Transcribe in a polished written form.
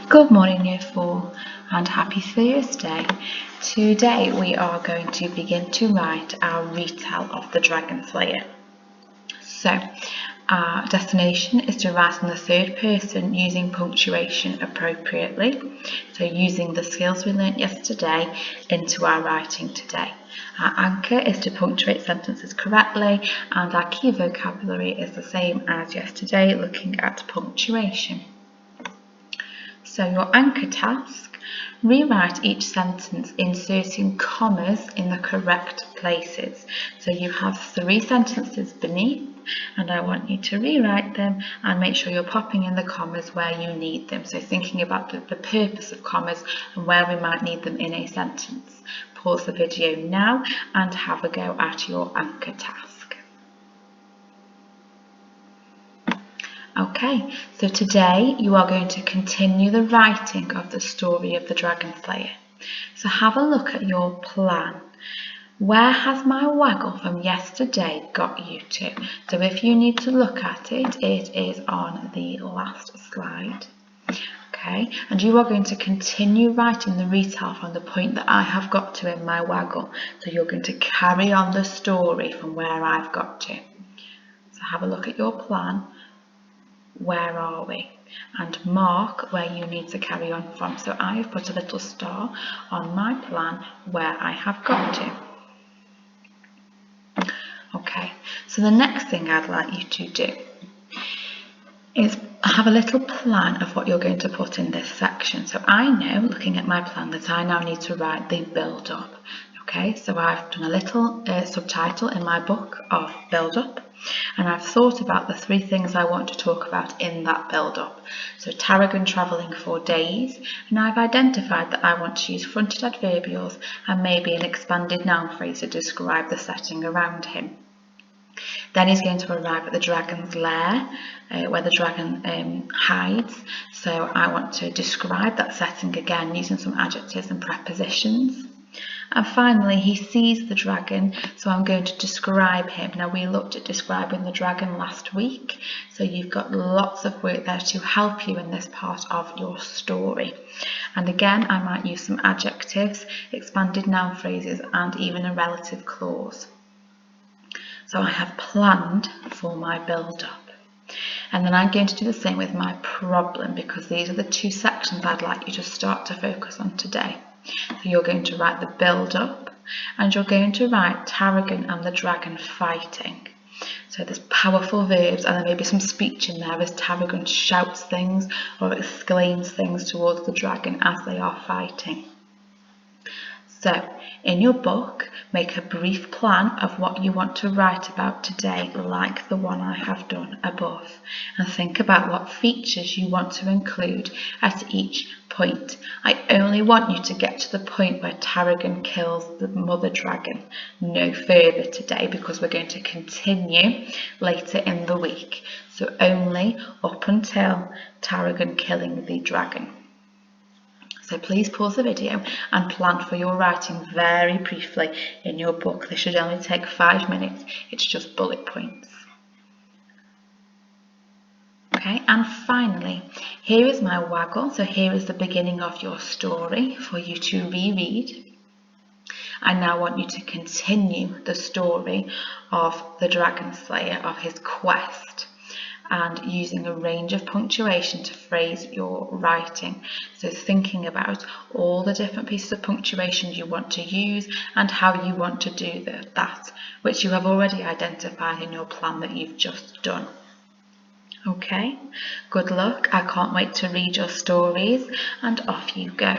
Good morning Year 4 and happy Thursday. Today we are going to begin to write our retell of the Dragon Slayer. So our destination is to write in the third person using punctuation appropriately. So using the skills we learnt yesterday into our writing today. Our anchor is to punctuate sentences correctly and our key vocabulary is the same as yesterday, looking at punctuation. So your anchor task, rewrite each sentence inserting commas in the correct places. So you have 3 sentences beneath and I want you to rewrite them and make sure you're popping in the commas where you need them. So thinking about the purpose of commas and where we might need them in a sentence. Pause the video now and have a go at your anchor task. Okay, so today you are going to continue the writing of the story of the Dragon Slayer. So have a look at your plan. Where has my waggle from yesterday got you to? So if you need to look at it, it is on the last slide. Okay, and you are going to continue writing the retell from the point that I have got to in my waggle. So you're going to carry on the story from where I've got to. So have a look at your plan. Where are we? And mark where you need to carry on from. So I have put a little star on my plan where I have got to. Okay, so the next thing I'd like you to do is have a little plan of what you're going to put in this section. So I know, looking at my plan, that I now need to write the build up. Okay, so I've done a little subtitle in my book of build up. And I've thought about the 3 things I want to talk about in that build-up. So Tarragon travelling for days, and I've identified that I want to use fronted adverbials and maybe an expanded noun phrase to describe the setting around him. Then he's going to arrive at the dragon's lair, where the dragon hides. So I want to describe that setting again using some adjectives and prepositions. And finally, he sees the dragon, so I'm going to describe him. Now, we looked at describing the dragon last week, so you've got lots of work there to help you in this part of your story. And again, I might use some adjectives, expanded noun phrases, and even a relative clause. So I have planned for my build-up. And then I'm going to do the same with my problem, because these are the 2 sections I'd like you to start to focus on today. So you're going to write the build-up and you're going to write Tarragon and the dragon fighting. So there's powerful verbs and there may be some speech in there as Tarragon shouts things or exclaims things towards the dragon as they are fighting. So in your book, make a brief plan of what you want to write about today, like the one I have done above, and think about what features you want to include at each point. I only want you to get to the point where Tarragon kills the mother dragon, no further today, because we're going to continue later in the week. So only up until Tarragon killing the dragon. So please pause the video and plan for your writing very briefly in your book. This should only take 5 minutes. It's just bullet points. Okay, and finally, here is my waggle. So here is the beginning of your story for you to reread. I now want you to continue the story of the Dragon Slayer, of his quest, and using a range of punctuation to phrase your writing. So thinking about all the different pieces of punctuation you want to use and how you want to do that, which you have already identified in your plan that you've just done. Okay, good luck. I can't wait to read your stories and off you go.